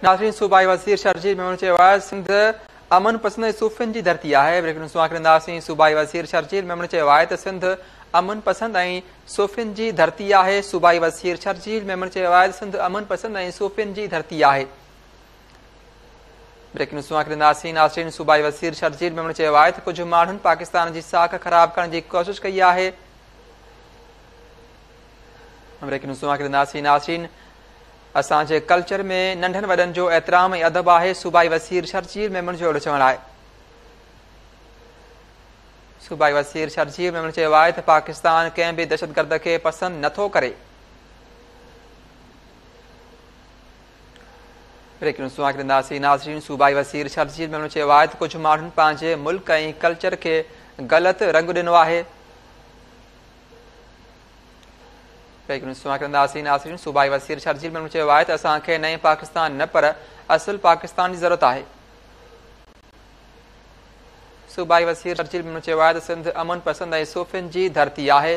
नाज़रीन, सूबाई वज़ीर शर्जील मेमन चयो आहे सिंध अमन पसंद ऐं सूफ़ियुनि जी धरती आहे। ब्रेकिंग न्यूज़ कंदासीं। सूबाई वज़ीर शर्जील मेमन चयो आहे त सिंध अमन पसंद ऐं सूफ़ियुनि जी धरती आहे। सूबाई वज़ीर शर्जील मेमन चयो आहे त सिंध अमन पसंद ऐं सूफ़ियुनि जी धरती आहे। ब्रेकिंग न्यूज़ कंदासीं। नाज़रीन, सूबाई वज़ीर शर्जील मेमन चयो आहे त कुझु माण्हुनि पाकिस्तान जी साख ख़राब करण जी कोशिश कई आहे। ब्रेकिंग न्यूज़ कंदासीं। नाज़रीन, असांजे कल्चर में नंढनि वॾनि जो एतिराम ऐं अदब आहे। सूबाई वज़ीर शर्जील मेमन जो अहिड़ो चवणु आहे। सूबाई वज़ीर शर्जील मेमन चयो आहे त पाकिस्तान कंहिं बि दहशतगर्द खे पसंदि नथो करे। ब्रेकिंग न्यूज़ कंदासीं। नाज़रीन, सूबाई वज़ीर शर्जील मेमन चयो आहे त कुझु माण्हुनि पंहिंजे मुल्क ऐं कल्चर खे ग़लति रंग ॾिनो आहे। नाज़रीन, सूबाई वज़ीर शर्जील मेमन चयो आहे त असांखे नए पाकिस्तान न पर असुल पाकिस्तान जी ज़रूरत आहे। सूबाई वज़ीर शर्जील मेमन चयो आहे त सिंध अमन पसंद ऐं सूफ़ियुनि जी धरती आहे।